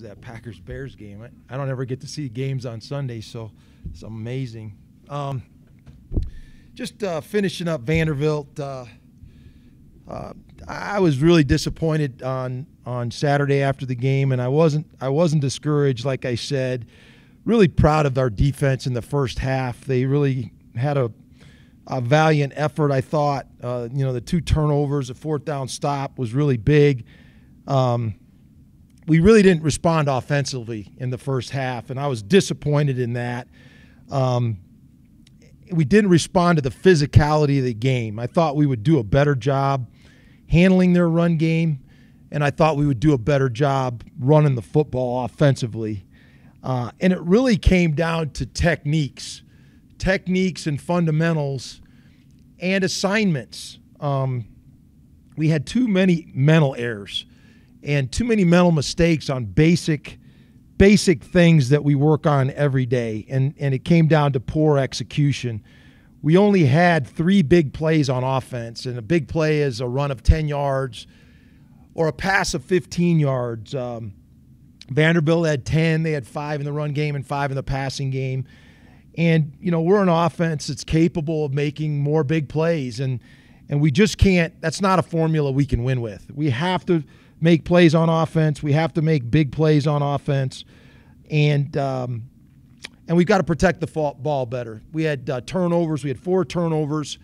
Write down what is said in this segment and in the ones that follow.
That Packers-Bears game. I don't ever get to see games on Sunday, so it's amazing. Just finishing up Vanderbilt. I was really disappointed on Saturday after the game, and I wasn't discouraged. Like I said, really proud of our defense in the first half. They really had a valiant effort. I thought, the 2 turnovers, a 4th down stop was really big. We really didn't respond offensively in the first half, and I was disappointed in that. We didn't respond to the physicality of the game. I thought we would do a better job handling their run game, and I thought we would do a better job running the football offensively. And it really came down to techniques and fundamentals and assignments. We had too many mental errors and too many mental mistakes on basic things that we work on every day, and it came down to poor execution. We only had 3 big plays on offense, and a big play is a run of 10 yards or a pass of 15 yards. Vanderbilt had 10. They had 5 in the run game and 5 in the passing game. And, we're an offense that's capable of making more big plays, and we just can't – that's not a formula we can win with. We have to – make plays on offense. We have to make big plays on offense, and we've got to protect the ball better. We had turnovers. We had 4 turnovers.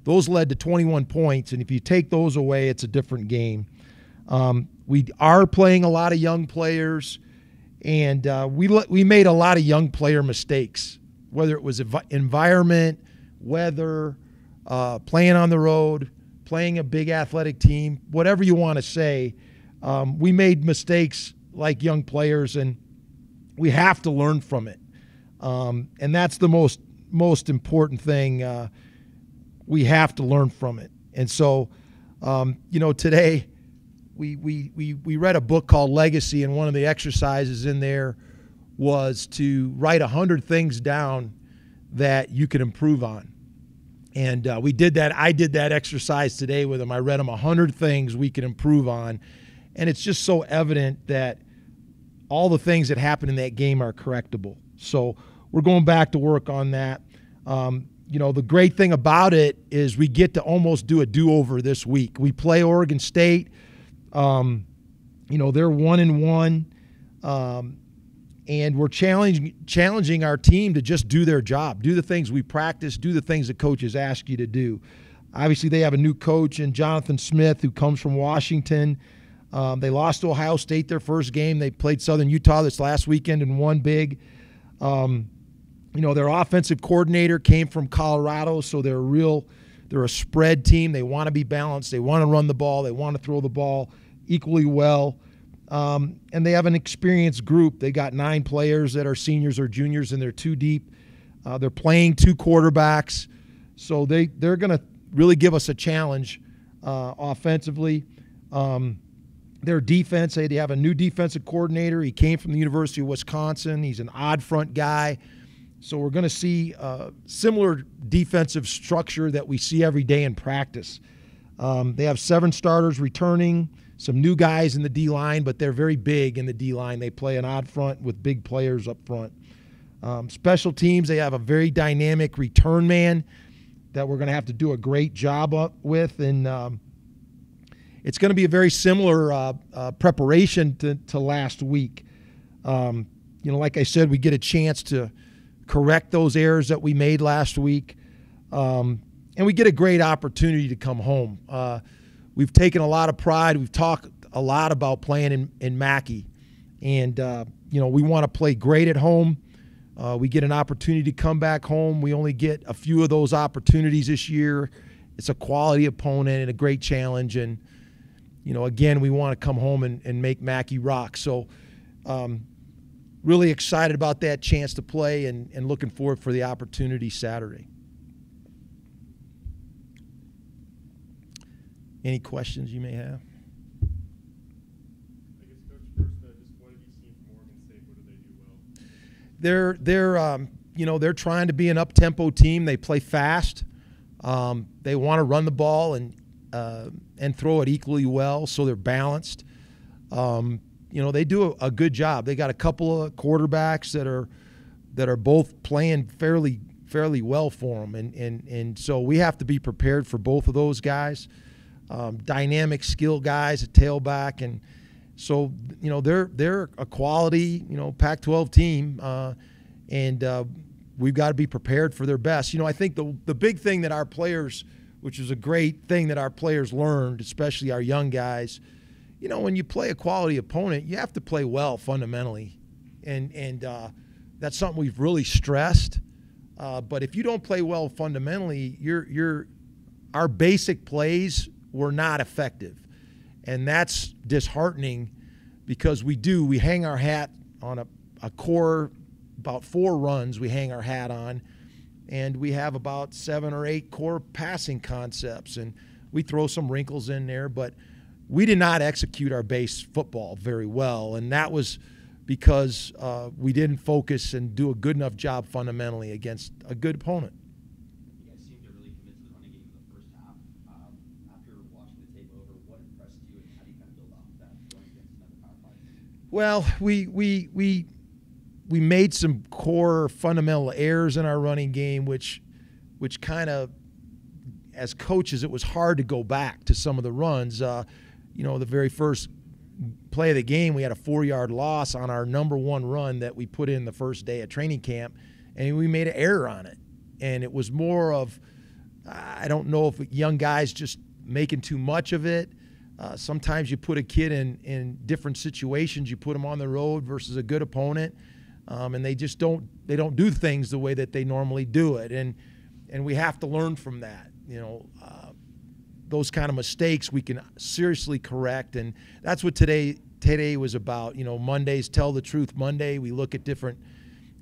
Those led to 21 points, and if you take those away, it's a different game. We are playing a lot of young players, and we made a lot of young player mistakes, whether it was environment, weather, playing on the road, playing a big athletic team, whatever you want to say. We made mistakes like young players, and we have to learn from it. And that's the most important thing. We have to learn from it. And so, today we read a book called Legacy, and one of the exercises in there was to write 100 things down that you can improve on. And we did that. I did that exercise today with them. I read them 100 things we can improve on. And it's just so evident that all the things that happened in that game are correctable. So we're going back to work on that. The great thing about it is we get to almost do a do-over this week. We play Oregon State. They're 1-1. And we're challenging our team to just do their job, do the things we practice, do the things that coaches ask you to do. Obviously, they have a new coach in Jonathan Smith who comes from Washington. They lost to Ohio State their first game. They played Southern Utah this last weekend and won big. Their offensive coordinator came from Colorado, so they're a spread team. They want to be balanced. They want to run the ball. They want to throw the ball equally well. And they have an experienced group. They got 9 players that are seniors or juniors, and they're 2 deep. They're playing 2 quarterbacks. So they're going to really give us a challenge offensively. Their defense, they have a new defensive coordinator. He came from the University of Wisconsin. He's an odd front guy. So we're going to see a similar defensive structure that we see every day in practice. They have 7 starters returning, some new guys in the D-line, but they're very big in the D-line. They play an odd front with big players up front. Special teams, they have a very dynamic return man that we're going to have to do a great job with, and it's going to be a very similar preparation to last week. Like I said, we get a chance to correct those errors that we made last week, and we get a great opportunity to come home. We've taken a lot of pride. We've talked a lot about playing in Mackey, and we want to play great at home. We get an opportunity to come back home. We only get a few of those opportunities this year. It's a quality opponent and a great challenge, and again, we want to come home and make Mackey rock. So really excited about that chance to play and looking forward for the opportunity Saturday. Any questions you may have? I guess, Coach, first, just what have you seen from Oregon State? What do they do well? They're trying to be an up-tempo team. They play fast. They want to run the ball and throw it equally well, so they're balanced. they do a good job. They got a couple of quarterbacks that are both playing fairly well for them, and so we have to be prepared for both of those guys, dynamic skill guys at tailback, and so they're a quality Pac-12 team, and we've got to be prepared for their best. I think the big thing that our players, which is a great thing that our players learned, especially our young guys, when you play a quality opponent, you have to play well fundamentally, and that's something we've really stressed. But if you don't play well fundamentally, our basic plays were not effective, and that's disheartening because we hang our hat on a core, about 4 runs we hang our hat on, and we have about 7 or 8 core passing concepts, and we throw some wrinkles in there, but we did not execute our base football very well, and that was because we didn't focus and do a good enough job fundamentally against a good opponent. You guys seemed to really commit to the running game in the first half. After watching the tape over, what impressed you, and how do you kind of build off that going against another Power 5? Well, we made some core fundamental errors in our running game, which kind of, as coaches, it was hard to go back to some of the runs. The very first play of the game, we had a 4-yard loss on our number 1 run that we put in the first day of training camp, and we made an error on it. And it was more of, I don't know if young guys just making too much of it. Sometimes you put a kid in different situations. You put them on the road versus a good opponent, and they just don't do things the way that they normally do it. And we have to learn from that. Those kind of mistakes we can seriously correct, and that's what today was about. Monday's Tell the Truth Monday. We look at different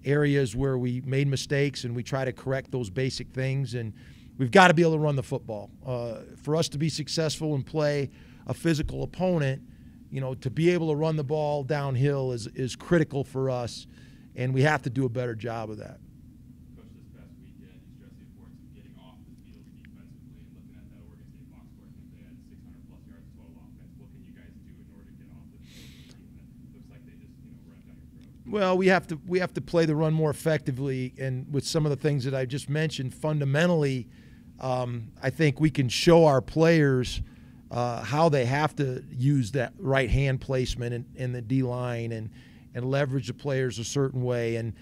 areas where we made mistakes, and we try to correct those basic things, and we've got to be able to run the football. For us to be successful and play a physical opponent, to be able to run the ball downhill is critical for us, and we have to do a better job of that. Coach, this past weekend, you stressed the importance of getting off the field defensively, and looking at that Oregon State box score, I think they had 600-plus yards total offense. What can you guys do in order to get off the field? It looks like they just run down your throat. Well, we have to play the run more effectively, and with some of the things that I just mentioned, fundamentally, I think we can show our players how they have to use that right hand placement in the D line and leverage the players a certain way, and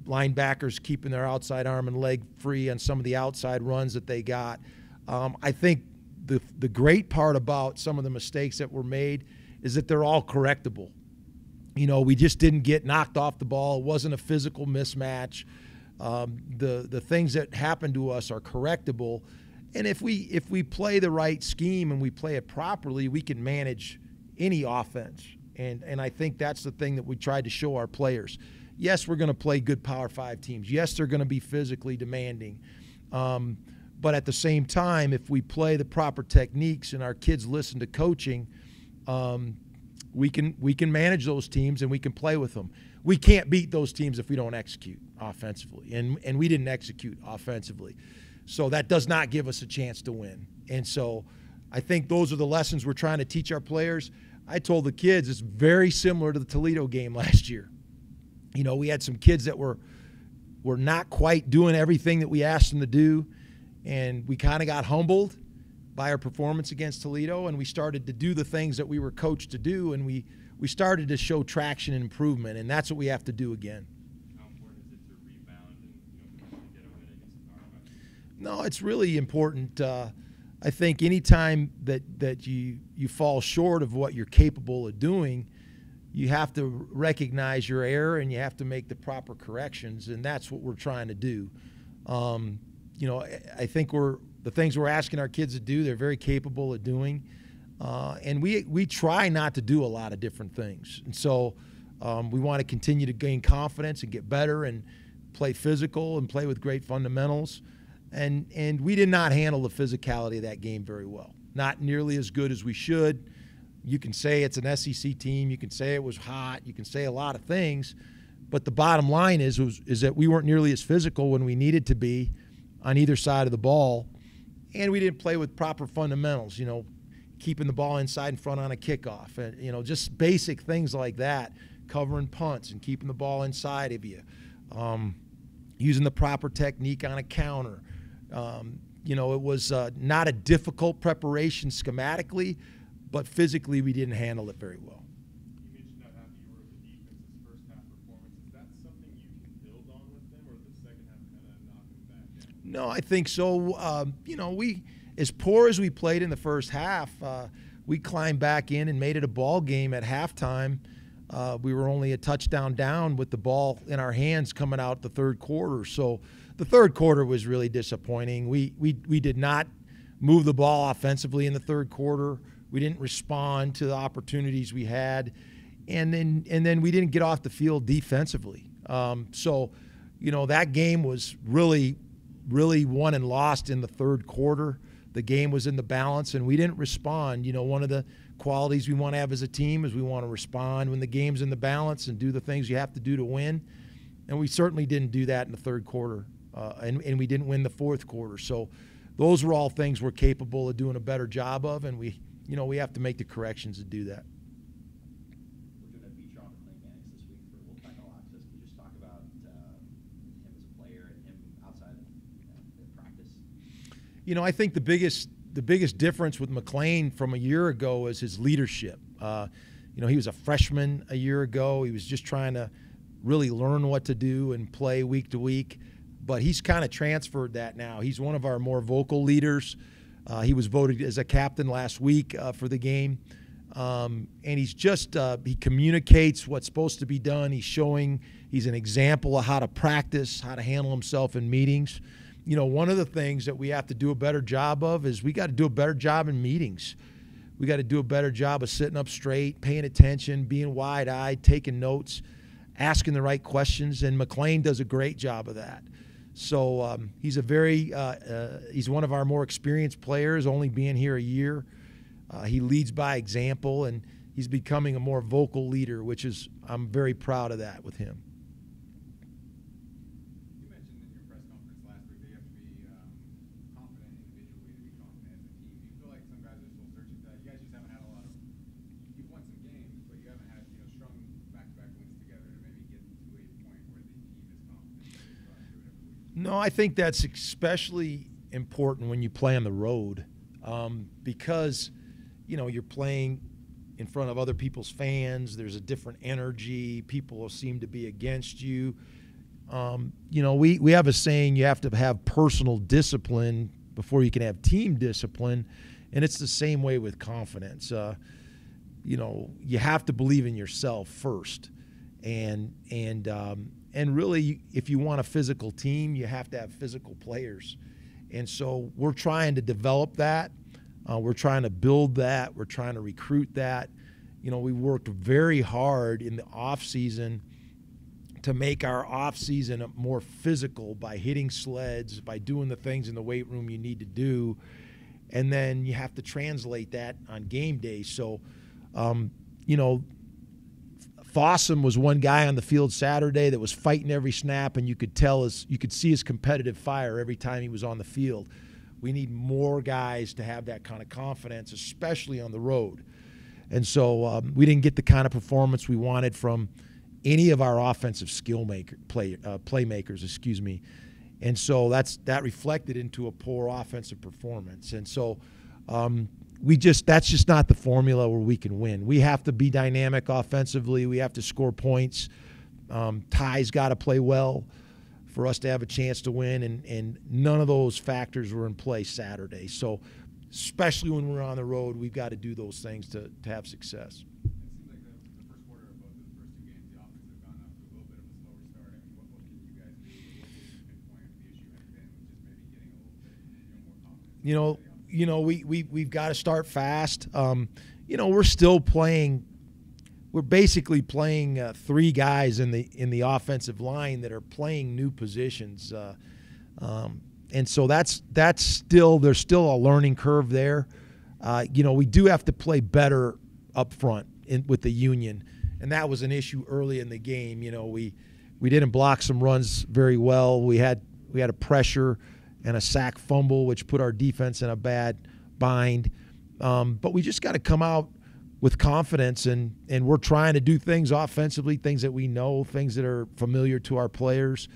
linebackers keeping their outside arm and leg free on some of the outside runs that they got. I think the great part about some of the mistakes that were made is that they're all correctable. We just didn't get knocked off the ball. It wasn't a physical mismatch. The things that happened to us are correctable, and if we play the right scheme and we play it properly, we can manage any offense. And I think that's the thing that we tried to show our players. Yes, we're going to play good Power 5 teams. Yes, they're going to be physically demanding. But at the same time, if we play the proper techniques and our kids listen to coaching, we can manage those teams and we can play with them. We can't beat those teams if we don't execute offensively, and we didn't execute offensively. So that does not give us a chance to win. And so I think those are the lessons we're trying to teach our players. I told the kids it's very similar to the Toledo game last year. We had some kids that were not quite doing everything that we asked them to do, and we kind of got humbled by our performance against Toledo, and we started to do the things that we were coached to do, and we started to show traction and improvement, and that's what we have to do again. How important is it to rebound and get a win against Power 5? No, it's really important. I think anytime that you fall short of what you're capable of doing, you have to recognize your error and you have to make the proper corrections, and that's what we're trying to do. I think the things we're asking our kids to do, they're very capable of doing, and we try not to do a lot of different things. And so we want to continue to gain confidence and get better and play physical and play with great fundamentals. And we did not handle the physicality of that game very well. Not nearly as good as we should. You can say it's an SEC team. You can say it was hot. You can say a lot of things. But the bottom line is that we weren't nearly as physical when we needed to be on either side of the ball. And we didn't play with proper fundamentals. keeping the ball inside and front on a kickoff, and just basic things like that, covering punts and keeping the ball inside of you, using the proper technique on a counter. It was not a difficult preparation schematically, but physically we didn't handle it very well. You mentioned how happy you were with the defense's first half performance. Is that something you can build on with them, or the second half kind of knock them back down? No, I think so. We, as poor as we played in the first half, we climbed back in and made it a ball game at halftime. We were only a touchdown down with the ball in our hands coming out the third quarter. So the third quarter was really disappointing. We did not move the ball offensively in the third quarter. We didn't respond to the opportunities we had, and then we didn't get off the field defensively. That game was really won and lost in the third quarter. The game was in the balance, and we didn't respond. One of the qualities we want to have as a team is we want to respond when the game's in the balance and do the things you have to do to win. And we certainly didn't do that in the third quarter, and we didn't win the fourth quarter. So those were all things we're capable of doing a better job of, and we have to make the corrections to do that. We're doing a feature on McLean Mannix this week for Wolfpack All Access. Can you just talk about him as a player and him outside of practice? I think the biggest difference with McLean from a year ago is his leadership. He was a freshman a year ago. He was just trying to really learn what to do and play week to week. But he's kind of transferred that now. He's one of our more vocal leaders. He was voted as a captain last week for the game. And he's just he communicates what's supposed to be done. He's an example of how to practice, how to handle himself in meetings. One of the things that we have to do a better job of is we got to do a better job in meetings. We got to do a better job of sitting up straight, paying attention, being wide-eyed, taking notes, asking the right questions, and McLean does a great job of that. So he's he's one of our more experienced players, only being here a year. He leads by example, and he's becoming a more vocal leader, I'm very proud of that with him. You mentioned in your press conference last week that you have to be confident individually to be confident as a team. Do you feel like some guys are still searching for that? You guys just haven't had a lot of – you've won some games, but you haven't had strong back-to-back wins together to maybe get to a point where the team is confident to go out and do it every week. No, I think that's especially important when you play on the road because, you're playing in front of other people's fans. There's a different energy. People seem to be against you. We have a saying, you have to have personal discipline before you can have team discipline, and it's the same way with confidence. You have to believe in yourself first, and really, if you want a physical team, you have to have physical players. And so we're trying to develop that. We're trying to build that. We're trying to recruit that. We worked very hard in the off season to make our off season more physical by hitting sleds, by doing the things in the weight room you need to do, and then you have to translate that on game day. So, Fossum was one guy on the field Saturday that was fighting every snap, and you could see his competitive fire every time he was on the field. We need more guys to have that kind of confidence, especially on the road. And so we didn't get the kind of performance we wanted from any of our offensive playmakers. And so that reflected into a poor offensive performance. And so that's just not the formula where we can win. We have to be dynamic offensively. We have to score points. Ty's got to play well for us to have a chance to win, and none of those factors were in play Saturday. So especially when we're on the road, we've got to do those things to have success. It seems like the first quarter of both of the first two games, the offense has gone off to a little bit of a slower start. What can you guys do? What would you pinpoint the issue has been with just maybe getting a little bit more confidence? We've got to start fast. We're basically playing three guys in the offensive line that are playing new positions, and so there's still a learning curve there. We do have to play better up front with the union, and that was an issue early in the game. We didn't block some runs very well. We had a pressure and a sack fumble, which put our defense in a bad bind. But we just got to come out with confidence, and we're trying to do things offensively, things that we know, things that are familiar to our players.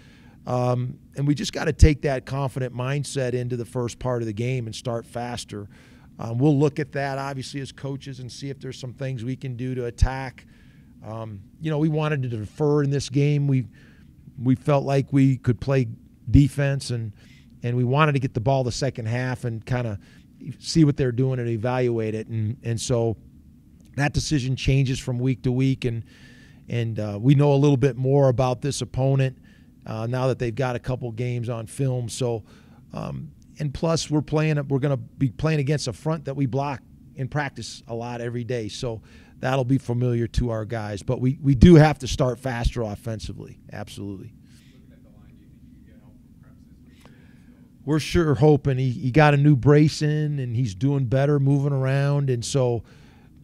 And we just got to take that confident mindset into the first part of the game and start faster. We'll look at that, obviously, as coaches and see if there's some things we can do to attack. We wanted to defer in this game. We felt like we could play defense, and we wanted to get the ball the second half and kind of see what they're doing and evaluate it. And so that decision changes from week to week, and we know a little bit more about this opponent now that they've got a couple games on film. So, and plus we're going to be playing against a front that we block in practice a lot every day. So that'll be familiar to our guys. But we do have to start faster offensively. Absolutely. Looking at the line, do you think you can get help from Krebs this week? We're sure hoping. He got a new brace in, and he's doing better moving around. And so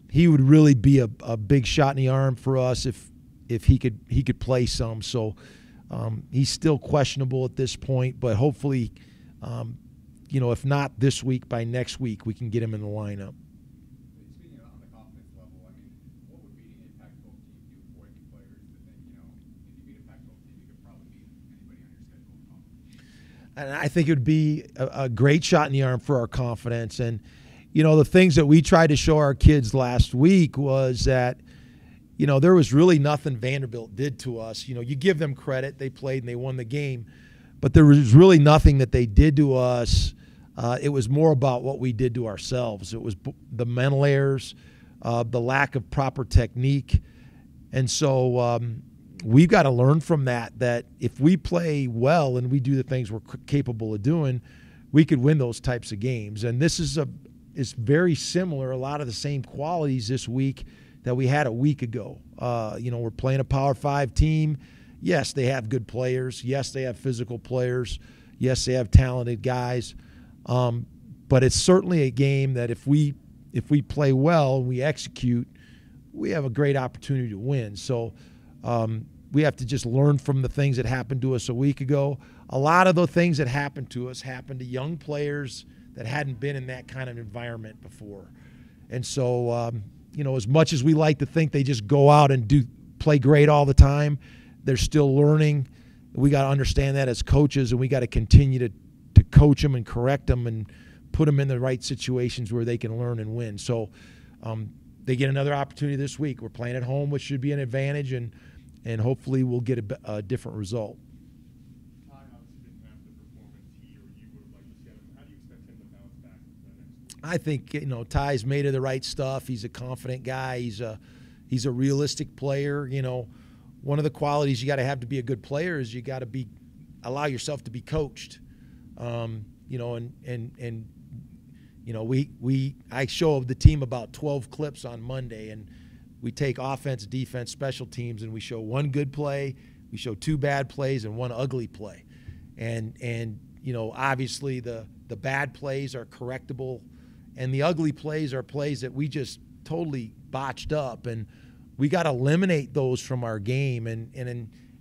he would really be a big shot in the arm for us if he could play some. So he's still questionable at this point, but hopefully, if not this week, by next week, we can get him in the lineup. Speaking on the confidence level, I mean, what would beating a Pac-12 team do for you players to think, if you beat a Pac-12 team, you could probably beat anybody on your schedule in confidence? And I think it would be a great shot in the arm for our confidence. And the things that we tried to show our kids last week was that, there was really nothing Vanderbilt did to us. You give them credit. They played and they won the game. But there was really nothing that they did to us. It was more about what we did to ourselves. It was the mental errors, the lack of proper technique. And so we've got to learn from that if we play well and we do the things we're capable of doing, we could win those types of games. And this is very similar, a lot of the same qualities this week that we had a week ago. We're playing a Power 5 team. Yes, they have good players. Yes, they have physical players. Yes, they have talented guys. But it's certainly a game that if we play well and we execute, we have a great opportunity to win. So we have to just learn from the things that happened to us a week ago. A lot of the things that happened to us happened to young players that hadn't been in that kind of environment before. And so, as much as we like to think they just go out and play great all the time, they're still learning. We got to understand that as coaches, and we got to continue to coach them and correct them and put them in the right situations where they can learn and win. So they get another opportunity this week. We're playing at home, which should be an advantage, and hopefully we'll get a different result. Ty obviously didn't have the performance he or you would have liked to see out of him. How do you expect him to bounce back next week? I think Ty's made of the right stuff. He's a confident guy. He's a realistic player. One of the qualities you got to have to be a good player is you got to allow yourself to be coached. I show the team about 12 clips on Monday, and we take offense, defense, special teams, and we show one good play, we show two bad plays, and one ugly play. And obviously the bad plays are correctable, and the ugly plays are plays that we just totally botched up, and we got to eliminate those from our game. And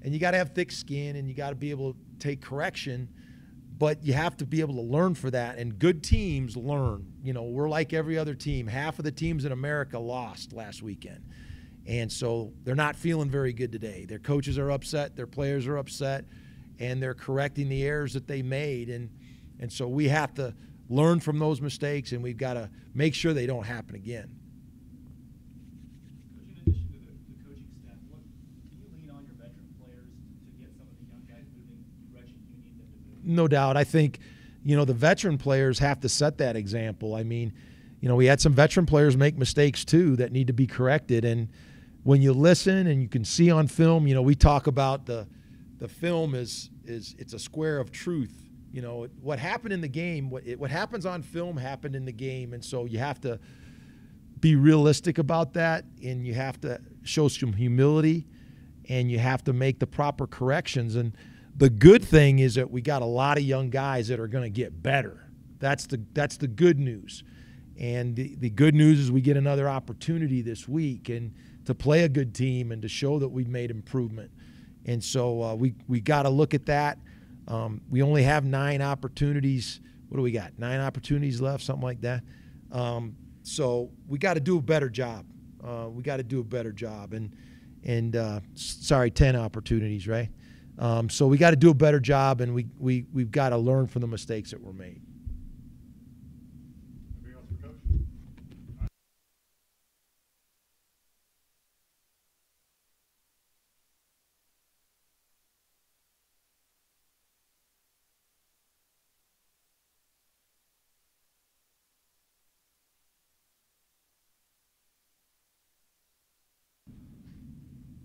you got to have thick skin, and you got to be able to take correction. But you have to be able to learn for that, and good teams learn. We're like every other team. Half of the teams in America lost last weekend, and so they're not feeling very good today. Their coaches are upset, their players are upset, and they're correcting the errors that they made. And so we have to learn from those mistakes, and we've got to make sure they don't happen again. Coach, in addition to the coaching staff, what do you lean on your veteran players to get some of the young guys moving the direction you need them to move? No doubt. I think, the veteran players have to set that example. I mean, we had some veteran players make mistakes too that need to be corrected. And when you listen and you can see on film, we talk about the film is it's a square of truth. What happened in the game, what happens on film happened in the game. And so you have to be realistic about that, and you have to show some humility, and you have to make the proper corrections. And the good thing is that we got a lot of young guys that are going to get better. That's the good news. And the good news is we get another opportunity this week and to play a good team and to show that we've made improvement. And so we got to look at that. We only have 9 opportunities. What do we got? 9 opportunities left, something like that. So we got to do a better job. We got to do a better job. And sorry, 10 opportunities, right? So we got to do a better job, and we've got to learn from the mistakes that were made. Anything else for Coach?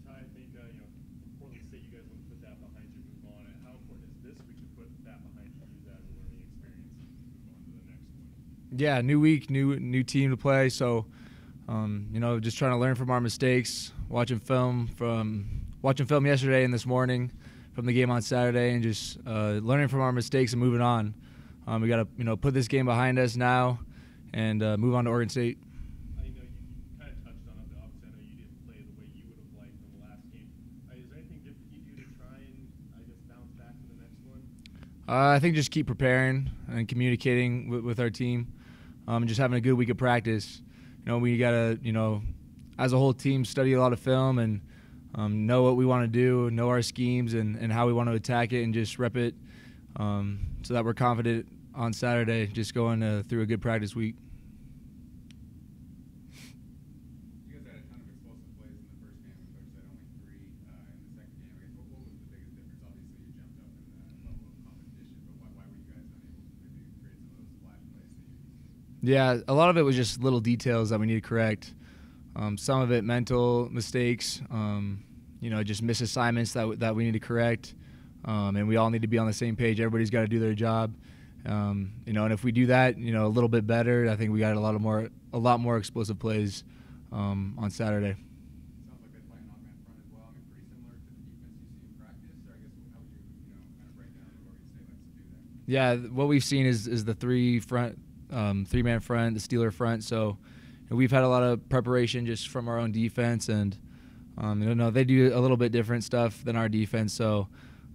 Ty, I think from Portland State, you guys want to put that behind you, move on. And how important is this week to put that behind you, use that as a learning experience, move on to the next one? Yeah, new week, new team to play. So, just trying to learn from our mistakes. Watching film yesterday and this morning from the game on Saturday, and just learning from our mistakes and moving on. We got to put this game behind us now, and move on to Oregon State. I know you kind of touched on it, but obviously I know you didn't play the way you would have liked in the last game. Is there anything different you do to try and, I guess, bounce back to the next one? I think just keep preparing and communicating with our team, and just having a good week of practice. We got to, as a whole team, study a lot of film and know what we want to do, know our schemes and how we want to attack it, and just rep it so that we're confident on Saturday, just going through a good practice week. You guys had a ton of explosive plays in the first game, and Coach said only 3 in the second game. I guess what was the biggest difference? Obviously, you jumped up in the level of competition, but why were you guys unable to maybe create some of those splash plays that you used to? Yeah, a lot of it was just little details that we need to correct. Some of it mental mistakes, just misassignments that we need to correct, and we all need to be on the same page. Everybody's got to do their job, and if we do that, a little bit better, I think we got a lot more explosive plays on Saturday. Sounds like they play an on-man front as well. I mean, pretty similar to the defense you see in practice, or I guess how would you, kind of break down what Oregon State likes to do there? Yeah, what we've seen is the three-man front, the Steeler front. So we've had a lot of preparation just from our own defense, and they do a little bit different stuff than our defense. So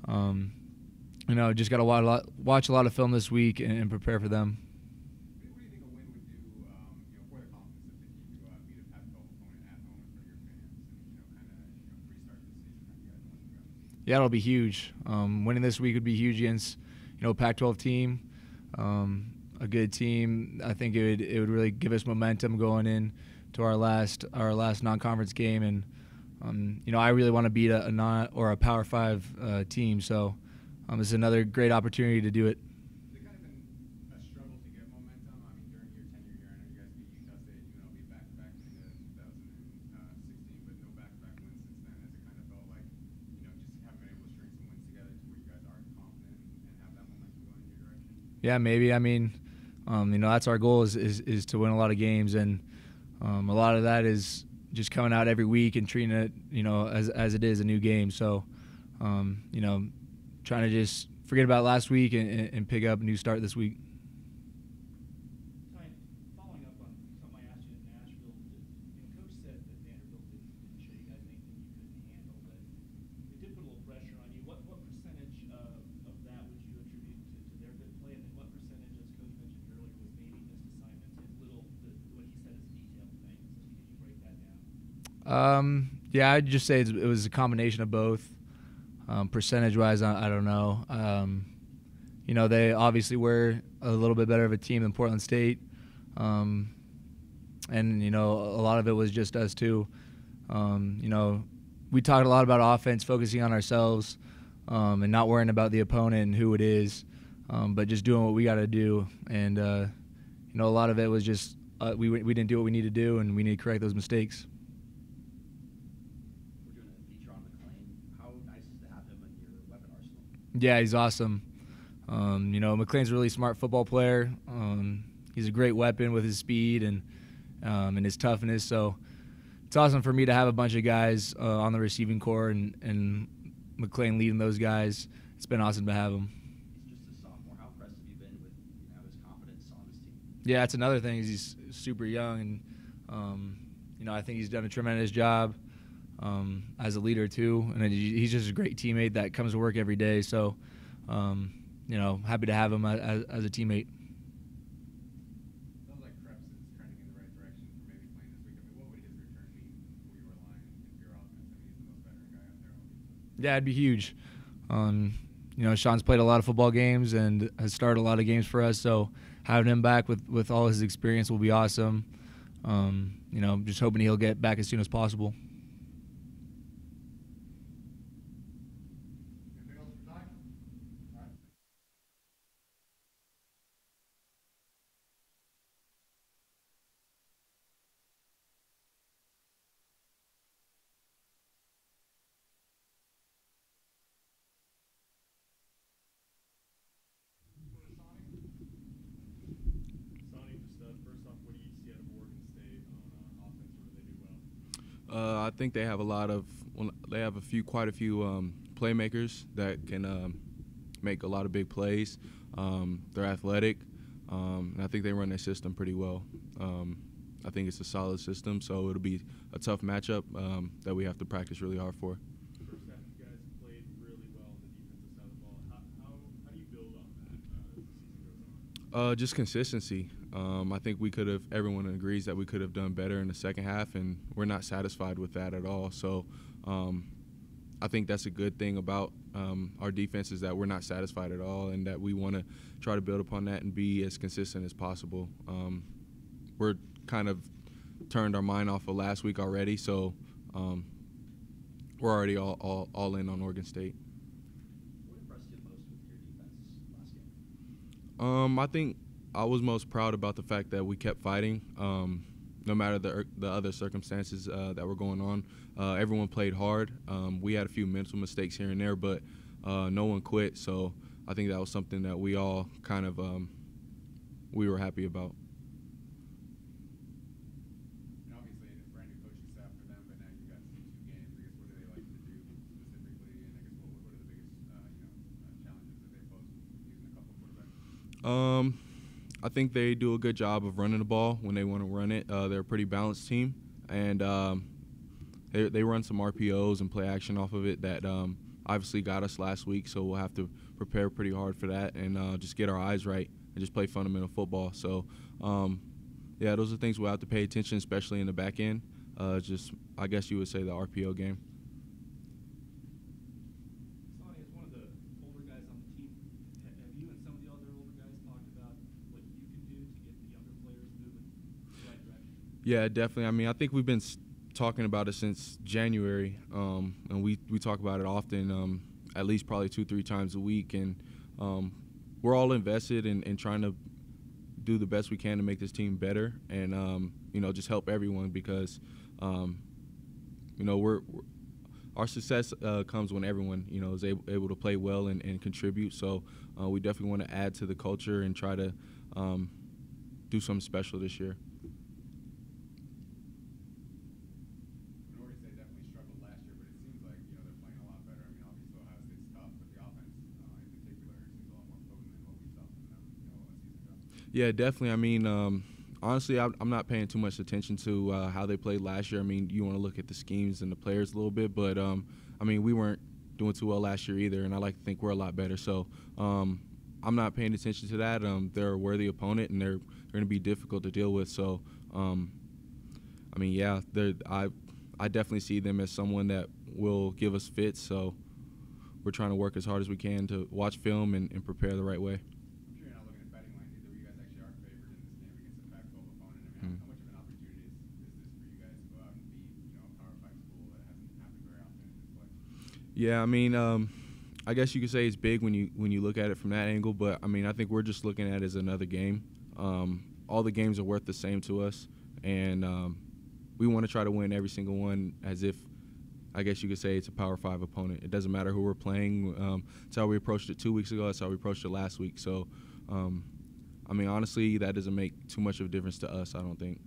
just got to watch a lot of film this week and prepare for them. What do you think a win would do, for the confidence of the team to go out and beat a Pac-12 opponent at home in front of your fans, and kind of restart the season how you guys want to go? Yeah, it'll be huge. Winning this week would be huge against a Pac-12 team, a good team. I think it would really give us momentum going in to our last non-conference game, and I really want to beat a Power 5 team. So this is another great opportunity to do it. Has it kind of been a struggle to get momentum? I mean, during your tenure here, I know you guys beat Utah State, beat back-to-back in 2016, but no back-to-back wins since then. Has it kind of felt like, just haven't been able to string some wins together to where you guys are confident and have that momentum going in your direction? Yeah, maybe. I mean, that's our goal is to win a lot of games, and a lot of that is just coming out every week and treating it, as it is a new game. So, trying to just forget about last week and pick up a new start this week. Ty, following up on something I asked you in Nashville, Coach said that Vanderbilt didn't show you guys anything you couldn't handle, but it did put a little pressure on you. What percentage of that would you attribute to their good play, and then what percentage, as Coach mentioned earlier, was maybe missed assignments and what he said is detailed things? Could you break that down? Yeah, I'd just say it was a combination of both. Percentage-wise, I don't know. They obviously were a little bit better of a team than Portland State, and a lot of it was just us too. We talked a lot about offense, focusing on ourselves, and not worrying about the opponent and who it is, but just doing what we got to do. And a lot of it was just we didn't do what we need to do, and we need to correct those mistakes. We're doing a feature on McLean. How nice is to have him in your weapon arsenal? Yeah, he's awesome. McLean's a really smart football player. He's a great weapon with his speed and his toughness. So it's awesome for me to have a bunch of guys on the receiving corps and McLean leading those guys. It's been awesome to have him. He's just a sophomore. How impressed have you been with his confidence on this team? Yeah, that's another thing. He's super young, and I think he's done a tremendous job as a leader too. And he's just a great teammate that comes to work every day. So, happy to have him as a teammate. Sounds like Krebs is trending in the right direction. Yeah, it'd be huge. Sean's played a lot of football games and has started a lot of games for us, so having him back with all his experience will be awesome. Just hoping he'll get back as soon as possible. Anything else for time? All right. Sonny, just first off, what do you see out of Oregon State on offense? What do they do I think they have quite a few playmakers that can make a lot of big plays. They're athletic, and I think they run their system pretty well. I think it's a solid system, so it'll be a tough matchup that we have to practice really hard for. First half, you guys played really well on the defensive side of the ball. How do you build on that as the season goes on? Just consistency. I think everyone agrees that we could have done better in the second half, and we're not satisfied with that at all. So I think that's a good thing about our defense is that we're not satisfied at all, and that we want to try to build upon that and be as consistent as possible. We're kind of turned our mind off of last week already, so we're already all in on Oregon State. What impressed you most with your defense last game? I think I was most proud about the fact that we kept fighting, no matter the other circumstances that were going on. Everyone played hard. We had a few mental mistakes here and there, but no one quit. So I think that was something that we all kind of we were happy about. And obviously, a brand new coaching staff for them, but now you got two games. I guess what do they like to do specifically, and I guess what are the biggest challenges that they pose using a couple of quarterbacks? I think they do a good job of running the ball when they want to run it. They're a pretty balanced team, and they run some RPOs and play action off of it that obviously got us last week, so we'll have to prepare pretty hard for that and just get our eyes right and just play fundamental football. So, those are things we'll have to pay attention, especially in the back end. I guess you would say the RPO game. Sonny, as one of the older guys on the team, have you and some of the other older guys talked about what you can do to get the younger players moving in the right direction? Yeah, definitely. I mean, I think we've been talking about it since January, and we talk about it often, at least probably 2-3 times a week, and we're all invested in trying to do the best we can to make this team better and just help everyone because our success comes when everyone is able to play well and contribute. So we definitely want to add to the culture and try to do something special this year. Oregon State definitely struggled last year, but it seems like they're playing a lot better. I mean, obviously Ohio State's tough, but the offense in particular seems a lot more potent than what we saw from them, a season ago. Yeah, definitely. I mean, honestly, I'm not paying too much attention to how they played last year. I mean, you want to look at the schemes and the players a little bit, but I mean, we weren't doing too well last year either, and I like to think we're a lot better. So I'm not paying attention to that. They're a worthy opponent, and they're going to be difficult to deal with. So, I mean, yeah, I definitely see them as someone that will give us fits. So we're trying to work as hard as we can to watch film and prepare the right way. I'm sure you're not looking at betting lines either. You guys actually are favored in this game against a Pac-12 opponent. I mean, how much of an opportunity is this for you guys to go out and beat a Power 5 school that hasn't happened very often in this play? Yeah, I mean, I guess you could say it's big when you look at it from that angle, but I mean, I think we're just looking at it as another game. All the games are worth the same to us, and we want to try to win every single one as if, I guess you could say, it's a Power 5 opponent. It doesn't matter who we're playing. That's how we approached it 2 weeks ago. That's how we approached it last week. So, I mean, honestly, that doesn't make too much of a difference to us, I don't think.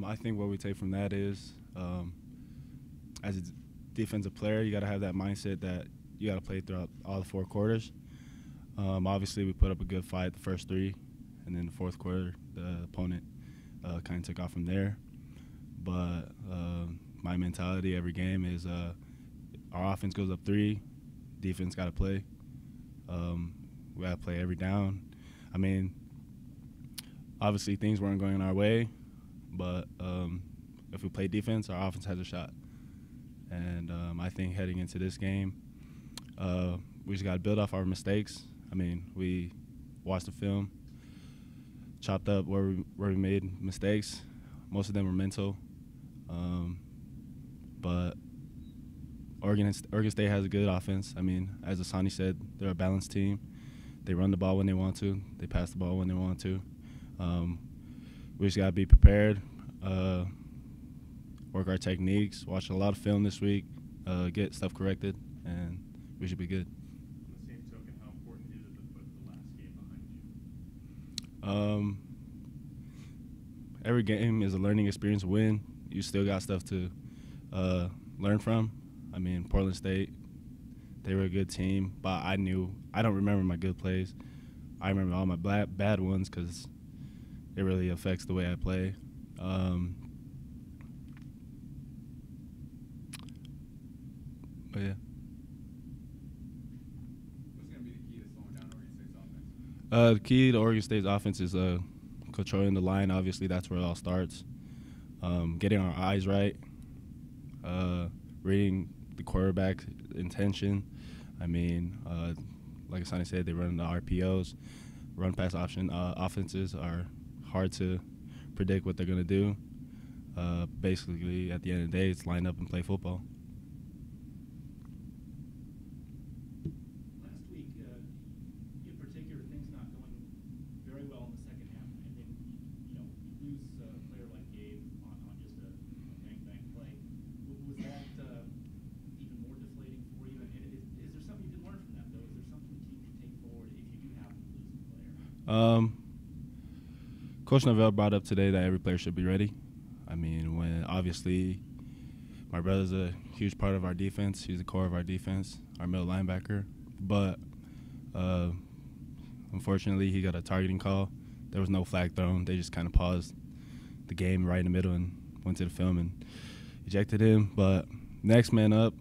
I think what we take from that is, as a defensive player, you got to have that mindset that you got to play throughout all the 4 quarters. Obviously, we put up a good fight the first 3, and then the 4th quarter, the opponent kind of took off from there. But my mentality every game is our offense goes up 3, defense got to play. We got to play every down. I mean, obviously things weren't going our way, but if we play defense, our offense has a shot. And I think heading into this game, we just got to build off our mistakes. I mean, we watched the film, chopped up where we made mistakes. Most of them were mental. But Oregon State has a good offense. I mean, as Asani said, they're a balanced team. They run the ball when they want to. They pass the ball when they want to. We just got to be prepared, work our techniques, watch a lot of film this week, get stuff corrected, and we should be good. On the same token, how important is it to put the last game behind you? Every game is a learning experience. Win, you still got stuff to learn from. I mean, Portland State, they were a good team, but I don't remember my good plays. I remember all my bad ones because it really affects the way I play. But yeah. What's going to be the key to slowing down Oregon State's offense? The key to Oregon State's offense is controlling the line. Obviously, that's where it all starts. Getting our eyes right, reading the quarterback's intention. I mean, like Asani said, they run the RPOs. Run-pass option offenses are hard to predict what they're going to do. Basically, at the end of the day, it's line up and play football. Last week, in particular, things not going very well in the second half, and then you lose a player like Gabe on just a bang play. Was that even more deflating for you? And is there something you did learn from that, though? Is there something the team can take forward if you do happen to lose a player? Coach Norvell brought up today that every player should be ready. I mean, when obviously my brother's a huge part of our defense. He's the core of our defense, our middle linebacker. But unfortunately, he got a targeting call. There was no flag thrown. They just kind of paused the game right in the middle and went to the film and ejected him. But next man up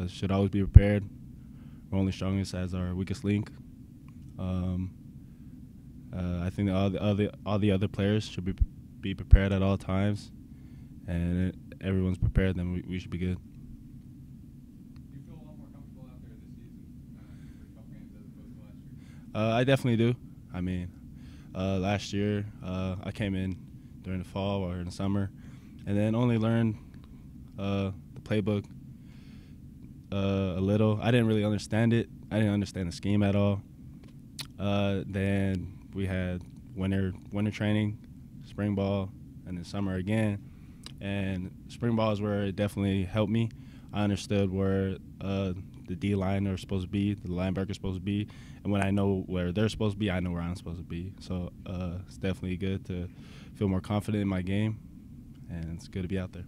should always be prepared. We're only strongest as our weakest link. I think all the other players should be prepared at all times, and everyone's prepared. Then we should be good. Do you feel a lot more comfortable out there this season, first couple games as opposed to last year? I definitely do. I mean, last year I came in during the fall or in the summer, and then only learned the playbook a little. I didn't really understand it. I didn't understand the scheme at all. Then we had winter training, spring ball, and then summer again. And spring ball is where it definitely helped me. I understood where the D-line are supposed to be, the linebacker is supposed to be, and when I know where they're supposed to be, I know where I'm supposed to be. So it's definitely good to feel more confident in my game, and it's good to be out there.